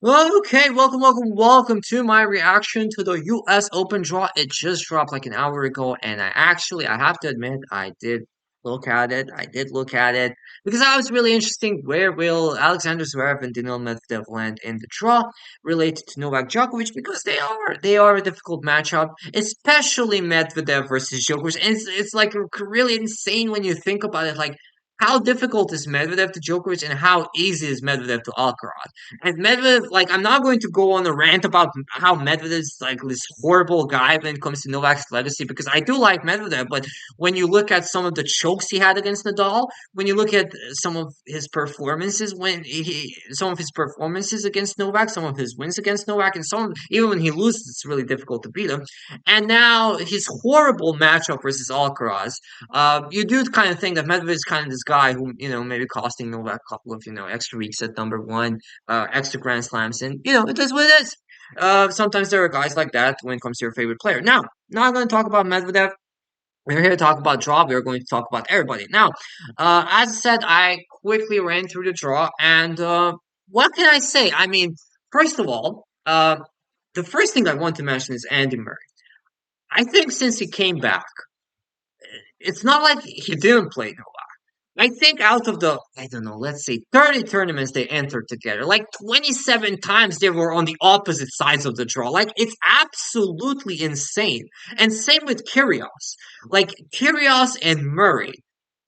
Well, okay, welcome to my reaction to the US Open draw. It just dropped like an hour ago, and I have to admit, I did look at it. I did look at it because I was really interesting. Where will Alexander Zverev and Daniil Medvedev land in the draw related to Novak Djokovic? Because they are a difficult matchup, especially Medvedev versus Djokovic. And it's like really insane when you think about it. Like, how difficult is Medvedev to Djokovic, and how easy is Medvedev to Alcaraz? And Medvedev, like, I'm not going to go on a rant about how Medvedev is like this horrible guy when it comes to Novak's legacy, because I do like Medvedev, but when you look at some of the chokes he had against Nadal, when you look at some of his performances against Novak, some of his wins against Novak, and even when he loses, it's really difficult to beat him. And now his horrible matchup versus Alcaraz, you do kind of think that Medvedev is kind of this guy who, maybe costing Novak a couple of, extra weeks at number one, extra Grand Slams, and it is what it is. Sometimes there are guys like that when it comes to your favorite player. Now, not going to talk about Medvedev. We're here to talk about draw. We're going to talk about everybody. Now, as I said, I quickly ran through the draw, and what can I say? I mean, first of all, the first thing I want to mention is Andy Murray. I think since he came back, it's not like he didn't play no. I think out of the, I don't know, let's say 30 tournaments they entered together, like 27 times they were on the opposite sides of the draw. Like, it's absolutely insane. And same with Kyrgios. Like, Kyrgios and Murray.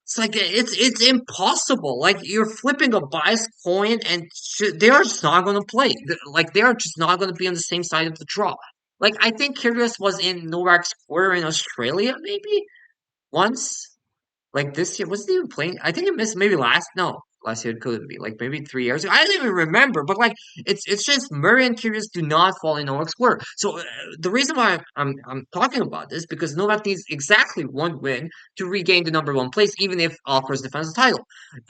It's like it's impossible. Like, you're flipping a biased coin, and they are just not going to play. Like, they are just not going to be on the same side of the draw. Like, I think Kyrgios was in Novak's quarter in Australia, maybe once. Like, this year, was he even playing? I think he missed maybe last year it couldn't be. Like, maybe 3 years ago. I don't even remember. But like, it's just Murray and Kyrgios do not fall in Novak's square. So the reason why I'm talking about this, because Novak needs exactly one win to regain the number one place, even if Alcaraz defends the title.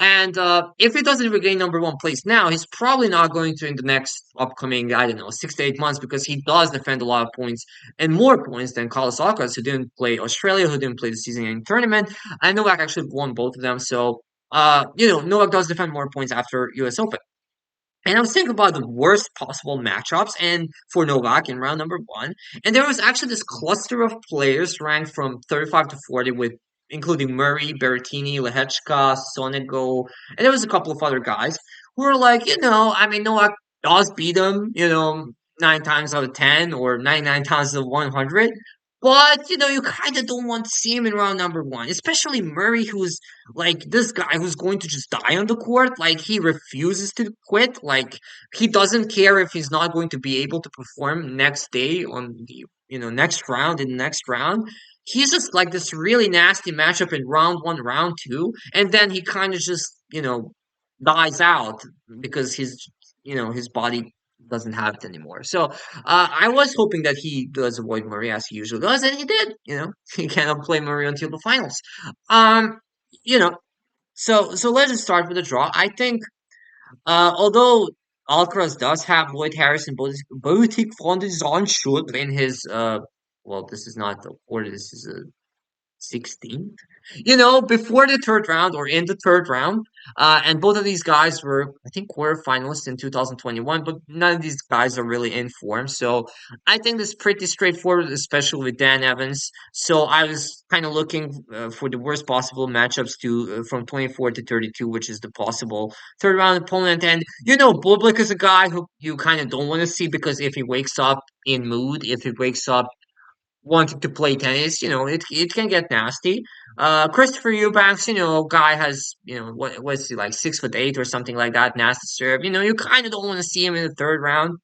And if he doesn't regain number one place now, he's probably not going to in the next upcoming, I don't know, 6 to 8 months, because he does defend a lot of points and more points than Carlos Alcaraz, who didn't play Australia, who didn't play the season-ending tournament. And Novak actually won both of them. So, Novak does defend more points after US Open. And I was thinking about the worst possible matchups and for Novak in round number one. And there was actually this cluster of players ranked from 35 to 40 with including Murray, Berrettini, Lehechka, Sonego, and there was a couple of other guys who were like, I mean, Novak does beat him, 9 times out of 10 or 99 times out of 100. But you kind of don't want to see him in round number one, especially Murray, who's like this guy who's going to just die on the court. Like, he refuses to quit. Like, he doesn't care if he's not going to be able to perform next day on the next round in the next round. He's just like this really nasty matchup in round one, round two, and then he kind of just dies out because his body doesn't have it anymore. So I was hoping that he does avoid Murray as he usually does, and he did. He cannot play Murray until the finals. Um, you know, so let's just start with the draw. I think although Alcaraz does have Lloyd Harris and Boutique Fondizon should win his well, this is not the order, this is a 16th, before the third round or in the third round. And both of these guys were, I think, quarterfinalists in 2021, but none of these guys are really in form. So I think this is pretty straightforward, especially with Dan Evans. So I was kind of looking for the worst possible matchups to from 24 to 32, which is the possible third round opponent. And, Bublik is a guy who you kind of don't want to see, because if he wakes up in mood, if he wakes up wanting to play tennis, it can get nasty. Christopher Eubanks, guy has, what was he, like 6'8" or something like that, nasty serve. You kind of don't want to see him in the third round.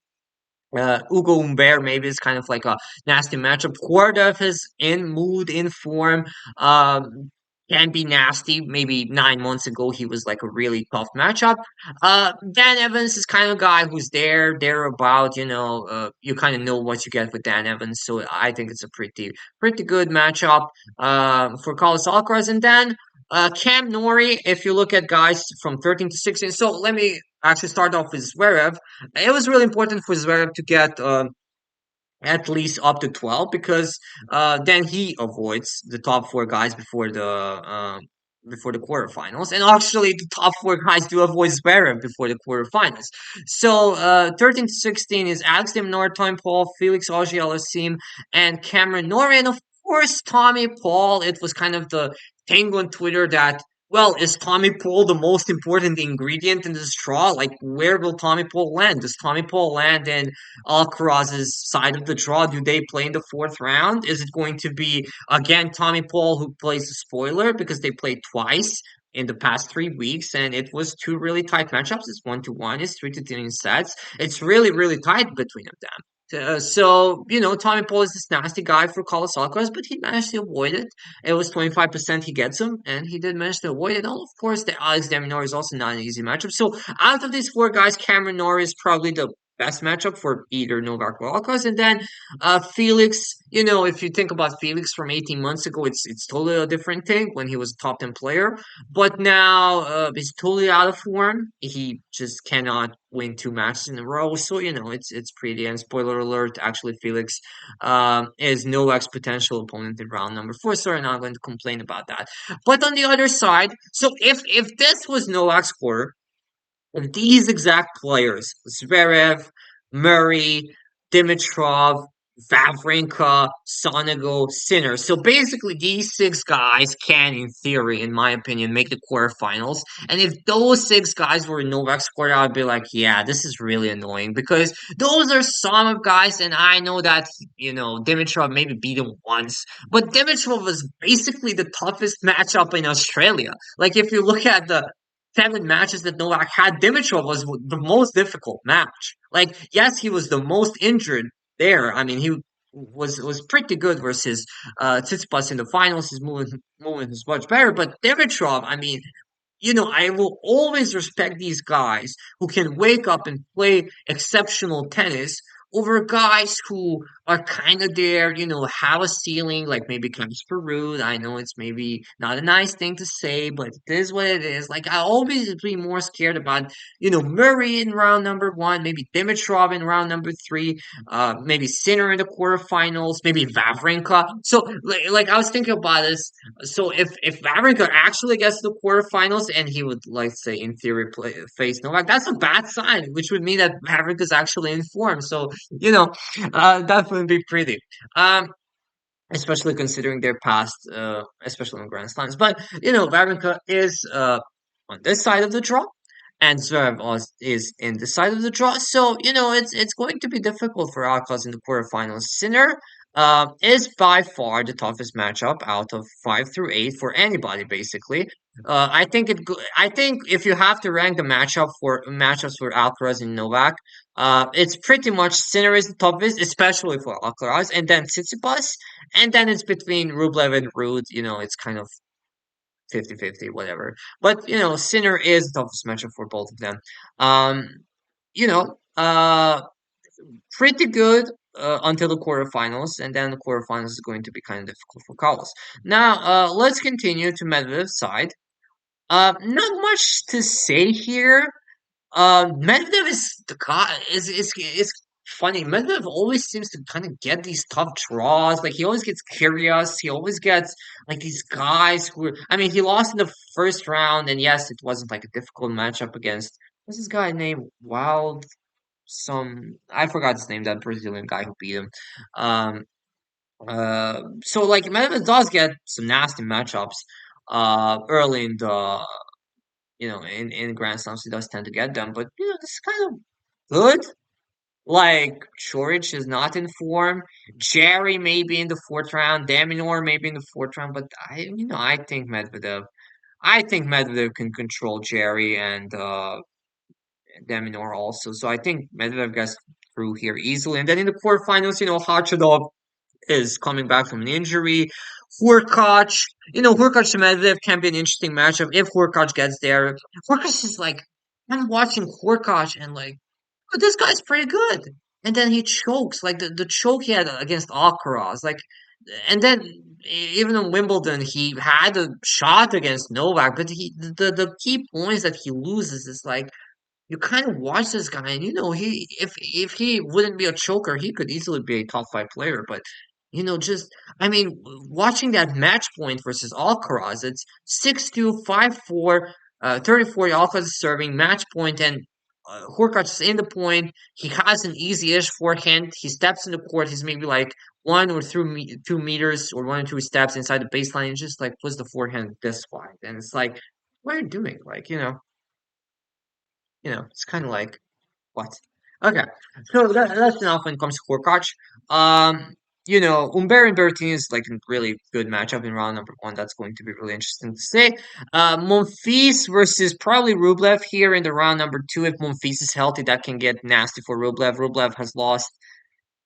Ugo Umber maybe is kind of like a nasty matchup. Kordev is in mood, in form. Can be nasty. Maybe 9 months ago he was like a really tough matchup. Dan Evans is kind of a guy who's there about. You kind of know what you get with Dan Evans, so I think it's a pretty good matchup. For Carlos Alcaraz, and then Cam Nori. If you look at guys from 13 to 16, so let me actually start off with Zverev. It was really important for Zverev to get at least up to 12, because then he avoids the top four guys before before the quarterfinals, and actually the top four guys do avoid Zverev before the quarterfinals. So 13 to 16 is Alex de Minaur, Tommy Paul, Felix Auger-Aliassime, and Cameron Norrie, and of course Tommy Paul. It was kind of the tango on Twitter that, well, is Tommy Paul the most important ingredient in this draw? Like, where will Tommy Paul land? Does Tommy Paul land in Alcaraz's side of the draw? Do they play in the fourth round? Is it going to be again Tommy Paul who plays the spoiler because they played twice in the past 3 weeks and it was two really tight matchups? It's 1-1, it's 3-3 in sets. It's really, really tight between them. So, Tommy Paul is this nasty guy for Carlos Alcaraz, but he managed to avoid it. It was 25% he gets him, and he did manage to avoid it. And of course, the Alex de Minaur is also not an easy matchup. So, out of these four guys, Cameron Norrie is probably the best matchup for either Novak or Alcaraz. And then Felix, if you think about Felix from 18 months ago, it's totally a different thing when he was a top 10 player. But now he's totally out of form. He just cannot win two matches in a row. So, it's pretty. And spoiler alert, actually, Felix is Novak's potential opponent in round number four. So, I'm not going to complain about that. But on the other side, so if this was Novak's quarter, of these exact players, Zverev, Murray, Dimitrov, Vavrinka, Sonego, Sinner. So basically, these six guys can, in theory, in my opinion, make the quarterfinals. And if those six guys were in Novak's quarter, I'd be like, yeah, this is really annoying because those are some of guys, and I know that, Dimitrov maybe beat him once, but Dimitrov was basically the toughest matchup in Australia. Like, if you look at the seven matches that Novak had, Dimitrov was the most difficult match. Like, yes, he was the most injured there. I mean, he was pretty good versus Tsitsipas in the finals. His movement is much better, but Dimitrov, I mean, I will always respect these guys who can wake up and play exceptional tennis over guys who are kind of there, have a ceiling, like maybe Casper Ruud. I know it's maybe not a nice thing to say, but it is what it is. Like, I always be more scared about, Murray in round number one, maybe Dimitrov in round number three, maybe Sinner in the quarterfinals, maybe Vavrinka. So, like I was thinking about this, so if Wawrinka actually gets to the quarterfinals and he would, like, say, in theory face Novak, that's a bad sign, which would mean that Wawrinka is actually in form. So, that wouldn't be pretty. Um, Especially considering their past, especially on Grand Slams. But Wawrinka is on this side of the draw, and Zverev is in the side of the draw. So it's going to be difficult for Alcaraz in the quarterfinals. Sinner is by far the toughest matchup out of 5 through 8 for anybody, basically. I think if you have to rank the matchups for Alcaraz and Novak, it's pretty much Sinner is the toughest, especially for Alcaraz, and then Tsitsipas, and then it's between Rublev and Ruud. It's kind of 50-50, whatever. But Sinner is the toughest matchup for both of them. Um, you know, uh, Pretty good until the quarterfinals, and then the quarterfinals is going to be kind of difficult for Carlos. Now, let's continue to Medvedev's side. Not much to say here. Medvedev is the guy is funny. Medvedev always seems to kind of get these tough draws. Like, he always gets curious. He always gets like these guys who I mean, he lost in the first round, and yes, it wasn't like a difficult matchup against what's this guy named Wild some I forgot his name, that Brazilian guy who beat him. Um so like Medvedev does get some nasty matchups early in the in Grand Slams. He does tend to get them, but this is kind of good. Like, Chorich is not in form. Jerry may be in the fourth round. Daminor may be in the fourth round, but I think Medvedev can control Jerry and Daminor also. So I think Medvedev gets through here easily. And then in the quarterfinals, Khachanov is coming back from an injury. Hurkacz, Hurkacz and Medvedev can be an interesting matchup if Hurkacz gets there. Hurkacz is like, I'm watching Hurkacz and like, oh, this guy's pretty good. And then he chokes, like the choke he had against Alcaraz. Like, and then even in Wimbledon, he had a shot against Novak, but the key points that he loses is like, you kind of watch this guy, and he if he wouldn't be a choker, he could easily be a top five player. But just I mean, watching that match point versus Alcaraz, it's 6-2, 5-4, 30-40. Alcaraz is serving match point, and Hurkacz is in the point. He has an easy-ish forehand. He steps in the court. He's maybe like 2 meters or 1 or 2 steps inside the baseline, and just like puts the forehand this wide. And it's like, what are you doing? Like, it's kind of like what? Okay, so that's enough when it comes to Hurkacz. Um, Umber and Berrettini is like a really good matchup in round number one. That's going to be really interesting to say. Monfils versus probably Rublev here in the round number two. If Monfils is healthy, that can get nasty for Rublev. Rublev has lost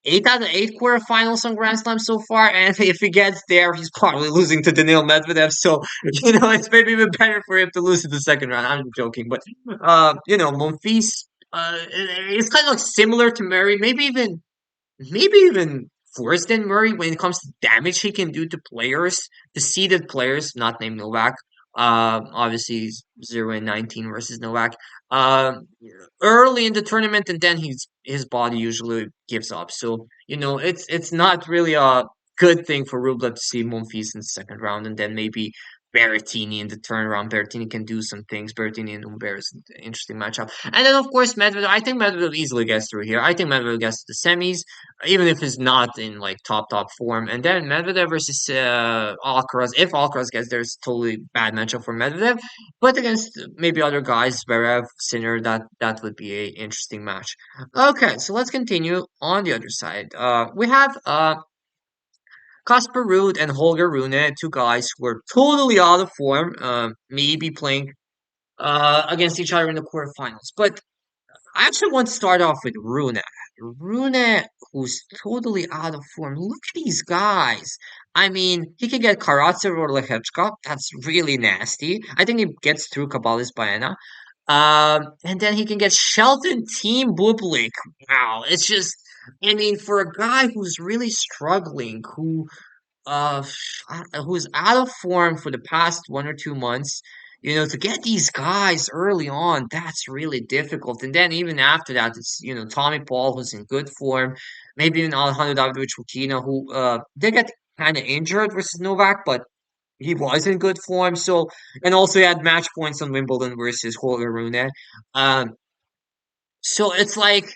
8 out of 8 quarterfinals on Grand Slam so far, and if he gets there, he's probably losing to Daniil Medvedev. So, it's maybe even better for him to lose in the second round. I'm joking, but Monfils, it's kind of like similar to Murray, maybe even worse than Murray when it comes to damage he can do to players, to seeded players, not named Novak. Obviously, he's 0-19 versus Novak. Um, Early in the tournament, and then his body usually gives up. So it's not really a good thing for Rublev to see Monfils in the second round, and then maybe Berrettini in the turnaround. Berrettini can do some things. Berrettini and Umber is an interesting matchup. And then, of course, Medvedev. I think Medvedev easily gets through here. I think Medvedev gets to the semis, even if he's not in like top form. And then Medvedev versus Alcaraz. If Alcaraz gets there, it's a totally bad matchup for Medvedev. But against maybe other guys, Zverev, Sinner, that would be a interesting match. Okay, so let's continue on the other side. We have Casper Ruud and Holger Rune, two guys who are totally out of form, maybe playing against each other in the quarterfinals. But I actually want to start off with Rune. Rune, who's totally out of form. Look at these guys. I mean, he can get Karatsev or Lehechka. That's really nasty. I think he gets through Cabalis Baena. And then he can get Shelton Team Bublik. Wow, it's just, I mean, for a guy who's really struggling, uh who's out of form for the past 1 or 2 months, to get these guys early on, that's really difficult. And then even after that, it's Tommy Paul, who's in good form, maybe even Alejandro Davidovich Fokina, who they get kind of injured versus Novak, but he was in good form. So, and also he had match points on Wimbledon versus Holger Rune. um so it's like,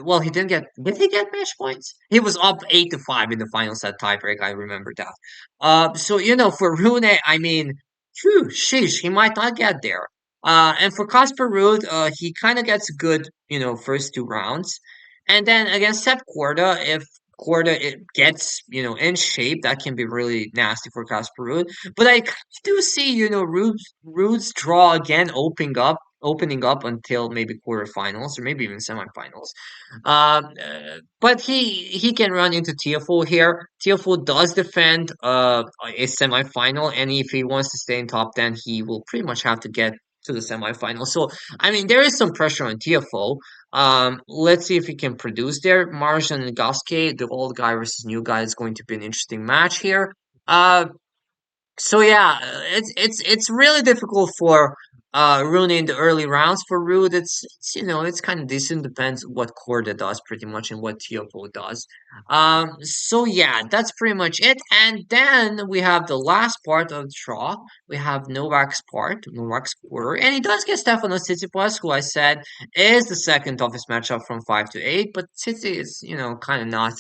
well, he didn't get. Did he get match points? He was up 8-5 in the final set tiebreak. I remember that. So for Rune, I mean, phew, sheesh, he might not get there. And for Casper Ruud, he kind of gets good, first 2 rounds, and then against Sepp Korda, if Korda it gets in shape, that can be really nasty for Casper Ruud. But I do see Ruud's draw again opening up until maybe quarterfinals or maybe even semifinals. But he can run into Tiafoe here. Tiafoe does defend a semifinal, and if he wants to stay in top 10, he will pretty much have to get to the semifinal. So I mean, there is some pressure on Tiafoe. Let's see if he can produce there. Marjan and Gasquet, the old guy versus new guy, is going to be an interesting match here. Uh, so yeah, it's really difficult for Rooney in the early rounds. For Ruud, it's kind of decent. Depends what Korda does, pretty much, and what Tiafoe does. So yeah, that's pretty much it. And then we have the last part of the draw. We have Novak's quarter, and he does get Stefanos Tsitsipas, who I said is the second toughest matchup from 5 to 8. But Tsitsipas is kind of not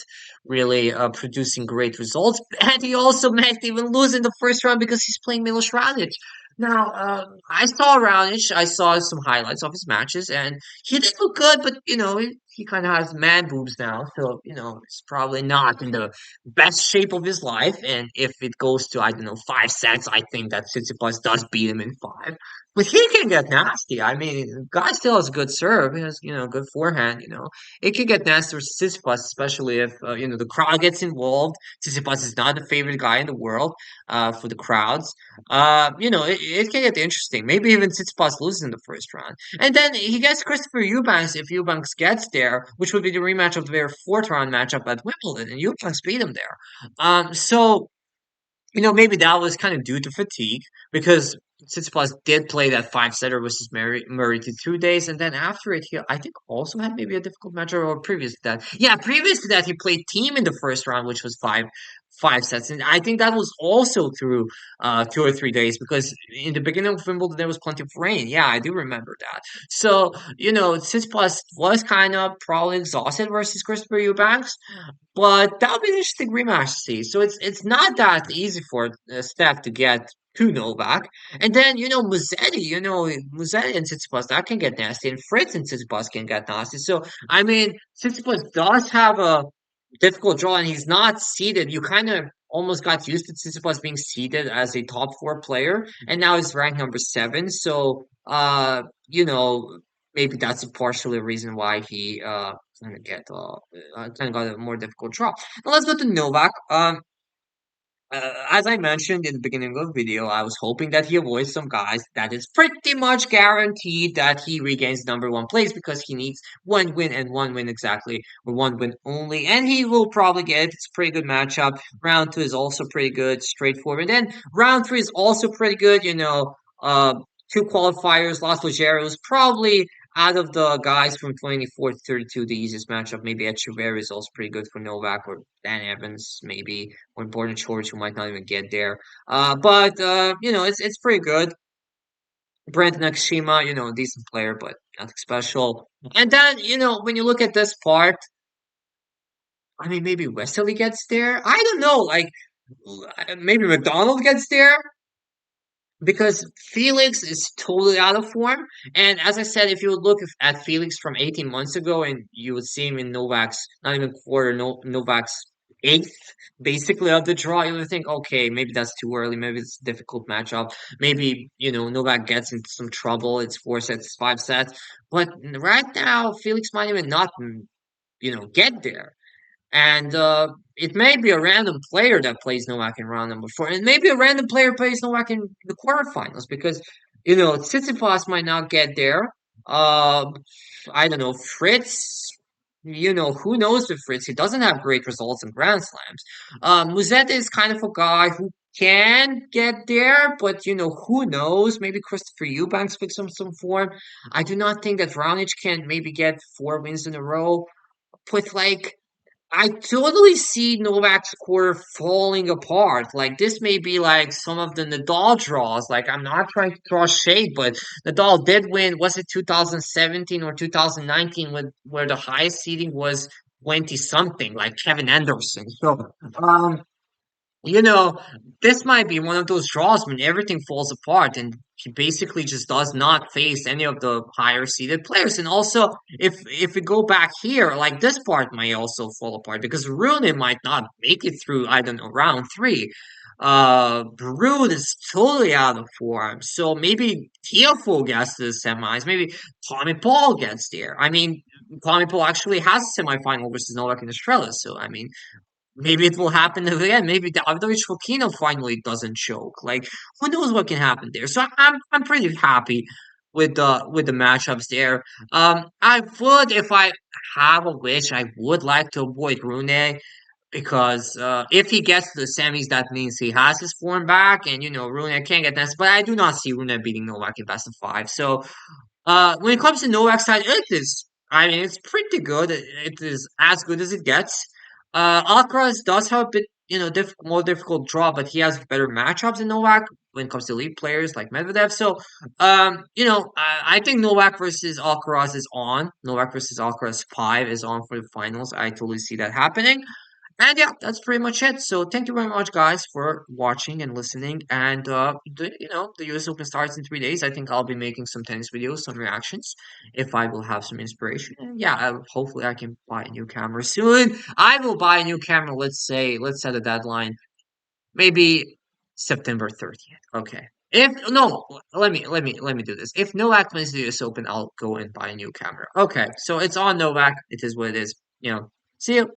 really producing great results. And he also might even lose in the first round because he's playing Milos Raonic. Now, I saw Raonic. I saw some highlights of his matches, and he did look good, but he kind of has man boobs now, so he's probably not in the best shape of his life. And if it goes to, I don't know, 5 sets, I think that Tsitsipas does beat him in 5. But he can get nasty. I mean, guy still has a good serve. He has good forehand. It can get nasty for Tsitsipas, especially if the crowd gets involved. Tsitsipas is not the favorite guy in the world for the crowds. It can get interesting. Maybe even Tsitsipas loses in the first round. And then he gets Christopher Eubanks if Eubanks gets there, which would be the rematch of their fourth round matchup at Wimbledon, and Eubanks beat him there. So maybe that was kind of due to fatigue because Tsitsipas did play that five setter versus Murray to 2 days, and then after it, he I think also had maybe a difficult matchup or previous to that. Yeah, previous to that, he played team in the first round, which was five sets, and I think that was also through 2 or 3 days because in the beginning of Wimbledon there was plenty of rain. Yeah, I do remember that. So Tsitsipas was kind of probably exhausted versus Christopher Eubanks, but that'll be an interesting rematch to see. So it's not that easy for Steph to get to Novak. And then, Musetti and Tsitsipas, that can get nasty. And Fritz and Tsitsipas can get nasty. So, I mean, Tsitsipas does have a difficult draw and he's not seeded. You kind of almost got used to Tsitsipas being seeded as a top four player. And now he's ranked number seven. So, maybe that's partially a reason why he kind of got a more difficult draw. Now let's go to Novak. As I mentioned in the beginning of the video, I was hoping that he avoids some guys that is pretty much guaranteed that he regains number one place because he needs one win and one win exactly, or one win only, and he will probably get it. It's a pretty good matchup. Round two is also pretty good, straightforward. And then round three is also pretty good. Two qualifiers. Las Logeros is probably out of the guys from 24 to 32, the easiest matchup. Maybe Echeverry is also pretty good for Novak or Dan Evans, maybe or Borna George, who might not even get there. But it's pretty good. Brent Nakashima, decent player, but nothing special. And then, when you look at this part, I mean, maybe Wesley gets there. I don't know. Like, maybe McDonald gets there because Felix is totally out of form. And as I said, if you would look at Felix from 18 months ago and you would see him in Novak's, not even quarter, no, Novak's eighth, basically, of the draw, you would think, okay, maybe that's too early. Maybe it's a difficult matchup. Maybe, Novak gets into some trouble. It's 4 sets, 5 sets. But right now, Felix might even not, get there. And it may be a random player that plays Novak in round number four, and maybe a random player plays Novak in the quarterfinals because Tsitsipas might not get there. Uh, I don't know, Fritz. Who knows with Fritz? He doesn't have great results in Grand Slams. Musetta is kind of a guy who can get there, but who knows? Maybe Christopher Eubanks picks up some form. I do not think that Raonic can maybe get 4 wins in a row with I totally see Novak's quarter falling apart. Like this may be like some of the Nadal draws. Like I'm not trying to throw shade, but Nadal did win. Was it 2017 or 2019 where the highest seeding was 20 something, like Kevin Anderson. So um, you know, this might be one of those draws when everything falls apart and he basically just does not face any of the higher seeded players. And also, if we go back here, like this part might also fall apart because Rune might not make it through, I don't know, round three. Rude is totally out of form. So maybe Tiafoe gets to the semis. Maybe Tommy Paul gets there. I mean, Tommy Paul actually has a semifinal versus Novak in Australia. So, I mean, maybe it will happen again. Maybe Davidovich Fokina finally doesn't choke. Like who knows what can happen there. So I'm pretty happy with the matchups there. I would if I have a wish, I would like to avoid Rune because if he gets to the semis, that means he has his form back, and Rune can't get that. But I do not see Rune beating Novak in best of five. So when it comes to Novak's side, it is. I mean, it's pretty good. It is as good as it gets. Alcaraz does have a bit, more difficult draw, but he has better matchups than Novak when it comes to elite players like Medvedev. So, I think Novak versus Alcaraz is on. Novak versus Alcaraz 5 is on for the finals. I totally see that happening. And yeah, that's pretty much it. So thank you very much, guys, for watching and listening. And the US Open starts in 3 days. I think I'll be making some tennis videos, some reactions, if I will have some inspiration. And yeah, hopefully I can buy a new camera soon. I will buy a new camera. Let's set a deadline, maybe September 30th. Okay. If no, let me do this. If Novak wins the US Open, I'll go and buy a new camera. Okay, so it's on Novak. It is what it is. See you.